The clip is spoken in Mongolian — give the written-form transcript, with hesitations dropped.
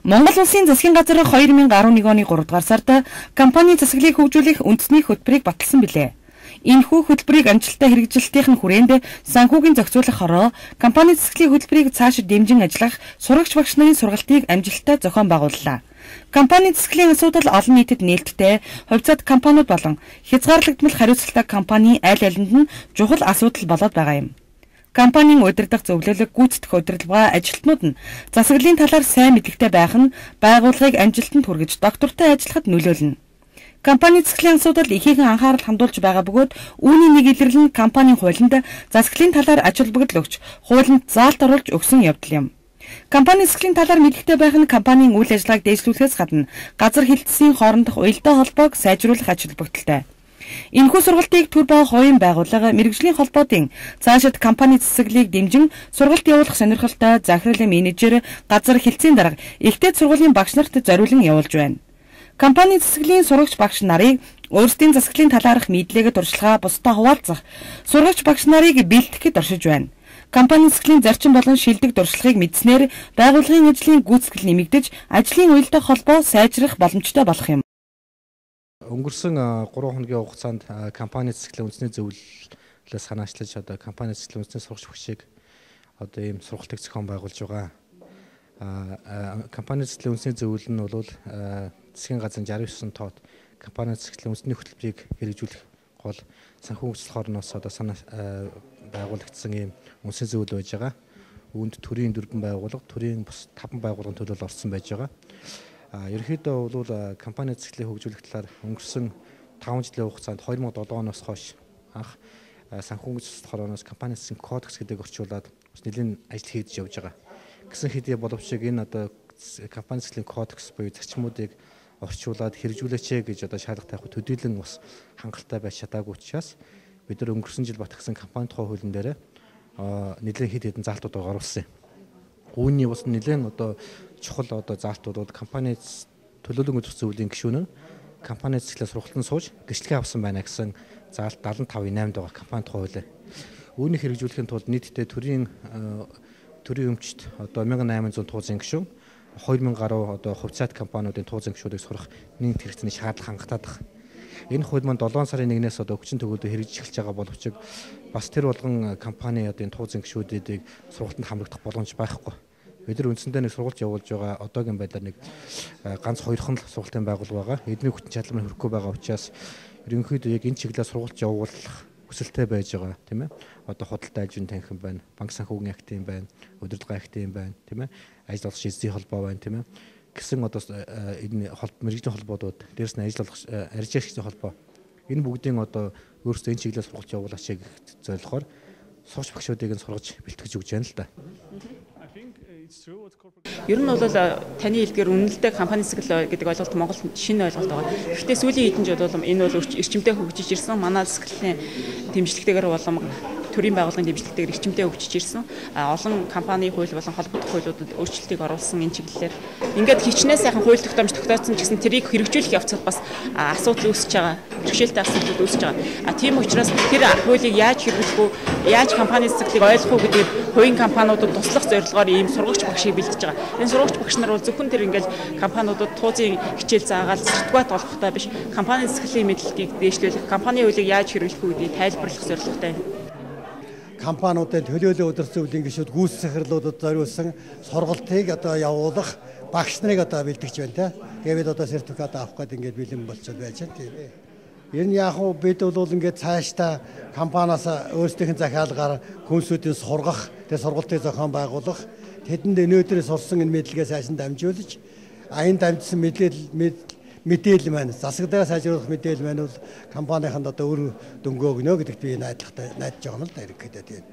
Монгол Улсын засгийн газар 2011 оны 3 дугаар сард компани засаглалыг хөгжүүлэх үндэсний хөтөлбөрийг баталсан билээ. Энэхүү хөтөлбөрийг амжилттай хэрэгжилтийн хүрээнд санхүүгийн зохицуулах хороо компани засаглалын хөтөлбөрийг цааш дэмжин ажиллах сурагч багш нарын сургалтыг амжилттай зохион байгууллаа. Компани засаглалын асуудал олон нийтэд нээлттэй, хувьцаат компаниуд болон хязгаарлагдмал хариуцлагатай компани аль алинд нь чухал асуудал болоод байгаа юм. Компанийн удирдах зөвлөлөг гүйцэтгэх удирдлагын ажилтнууд нь засаглалын талаар сайн мэдлэгтэй байх нь байгууллагыг амжилтанд хүргэж доктортой ажиллахад нөлөөлнө. Компани засаглалын асуудал ихээхэн анхаарал хандуулж байгаа бөгөөд үүний нэг илэрлэл нь компанийн хуулинд засаглалын талаар ач холбогдол өгч хуулинд заалт оруулж өгсөн явдал юм. Компани засаглалын талаар мэдлэгтэй байх нь компанийн үйл ажиллагааг дэвшлүүлэхээс гадна газар хэлтсийн хоорондох уялдаа холбоог сайжруулах ач холбогдолтой. Энэхүү сургалтыг төр ба хувийн байгууллага мэргэжлийн холбоотын цаашид компани засаглалыг дэмжин сургалт явуулах сонирхолтой захирлын менежер газар хэлтсийн дарга ихтэй сургуулийн багш нарт зориулан явуулж байна. Компани засаглалын сурагч багш нарыг өөрсдийн засаглалын талаарх мэдлэгээ туршлагаа бусдад хуваалцах, сурагч багш нарыг бэлтгэхэд оршиж байна. Компани засаглалын зарчим болон шилдэг дуршлагыг мэдснээр байгууллагын ажлын гүйцэтгэл нэмэгдэж, ажлын уялдаа холбоо сайжрах боломжтой болох юм. Өнгөрсөн 3 хоногийн хугацаанд компани засаглалын үндэсний зөвлөлөөс санаачлаж компани засаглалын үндэсний сурагч багшийг ийм сургалтыг зохион байгуулж байгаа. Компани засаглалын үндэсний зөвлөл нь бол засгийн газрын 69 тоод компани засаглалын үндэсний хөтөлбөрийг хэрэгжүүлэх гол санхүү хөгжил хорноос санаа байгуулагдсан ийм үндэсний зөвлөл байж байгаа. Үүнд төрийн 4 байгууллага, төрийн бус 5 байгууллагын төлөөлөл орсон байж байгаа. Ерөнхийдөө бол компани засаглалыг хөгжүүлэх талаар өнгөрсөн 5 жилийн хугацаанд 2007 оноос хойш анх санхүү хөгжил хорооноос компани засгийн кодекс гэдэг орчуулад нэлийн ажил хийж явж байгаа. Гэсэн хэдий боловч энэ компани засаглалын кодекс буюу зарчмуудыг орчуулад хэрэгжүүлээч гэж шаардлагатай төдийлөн бас хангалттай байж чадаагүй учраас бид нар өнгөрсөн жил батгсан компани тухай хуулийн дээр нэлийн хэд хэдэн заалтууд оруулсан юм. Үүний бас нэлийн чухал заалтууд компани төлөөлөн үзэх зөвлөлийн гишүүн нь компани засаглалаа сургалтанд сууж гэрчлэгээ авсан байна гэсэн заалт 75.8-д байгаа компани тухай хуулиар. Үүнийг хэрэгжүүлэхийн тулд нийтдээ төрийн өмчт 1800 туузын гишүүн 2000 гаруй хувьцаат компаниудын туузын гишүүдийг сурах нийт хэрэгцээний шаардлага хангалттай байна. Энэ хууль маань 7 сарын 1-ээс хүчин төгөөдөө хэрэгжиж эхэлж байгаа боловч бас тэр болгон компани туузын гишүүдийг сургалтанд хамрагдах боломж байхгүй. Бид нар үндсэндээ нэг сургалт явуулж байгаа одоогийн байдлаар нэг ганц 2хан л сургалтын байгууллага байгаа. Эдний хүчин чадал нь хүрэхгүй байгаа учраас ерөнхийдөө яг энэ чиглэлээр сургалт явуулах хүсэлтэй байж байгаа тийм ээ. Худалдаа ажийн танхим байна, банк санхүүгийн актив байна, удирдлагын актив байна, тийм ээ. Ажил олгогч эзний холбоо байна, тийм ээ. Гэсэн энэ мэргэжлийн холбоодууд дээрс нь ажил олгогч арьжаагчдын холбоо. Энэ бүгдийн өөрсдөө энэ чиглэлээр сургалт явуулаач гэж зорилгоор сурагч багшуудыг нь сургаж бэлтгэж өгч байна л да. Ер нь бол таны хэлдгээр үнэлдэг компани засаглал гэдэг ойлголт Монгол шинэ ойлголт байгаа. Гэхдээ сүүлийн хэдэн жил бол энэ бол эрчимтэй хөгжиж ирсэн. Манай засаглалын дэмжлэгтэйгээр болон төрийн байгууллагын дэмжлэгтэйгээр эрчимтэй хөгжиж ирсэн. Олон компани хууль болон холбогдох хуулиудад өөрчлөлтийг оруулсан энэ чиглэлээр ингээд хичнээн сайхан хууль тогтоомж тогтооцсон ч гэсэн тэрийг хэрэгжүүлэх явцад бас асуудал үүсэж байгаа. Бэрхшээлтэй асуудал үүсэж байгаа. Тийм учраас тэр хуулийг яаж хэрэгжүүлэх вэ? Яаж компани засаглалыг ойлгох вэ гэдэг хувийн компаниудад туслах зорилгоор ийм сургагч багшийг бэлдэж байгаа. Энэ сургагч багш нар бол зөвхөн тэр ингээд компаниудад туузын хичээл заагаад сертификат олгохтой биш, компани засаглалын мэдлэгийг дээшлүүлэх, компани хуулийг яаж хэрэгжүүлэх вэ гэдгийг тайлбарлах зорилготой. Компаниудын төлөөлөл удирдах зөвлөлийн гишүүд гүйцэтгэрлүүдэд зориулсан сургалтыг явуулах багш нарыг бэлтгэж байна. Тэгээд бид сертификат авах гэдэг ингээд бэлэн болчиход байж байна тийм ээ. Ер нь яг бид бол ингээд цаашдаа компаниас өөрсдийнх нь захиалгаар хүнсүүдийг сургах, тэгээд сургалтыг зохион байгуулах, тэдэнд өнөөдрөөс сурсан энэ мэдлэгээ сайхан дамжуулж, энэ дамжсан мэдээлэл маань засаглагаа сайжруулах мэдээлэл маань бол компанийнханд өөр дөнгөө өгнө гэдэгт би найдаж байгаа юм л да ерөнхийдөө тийм.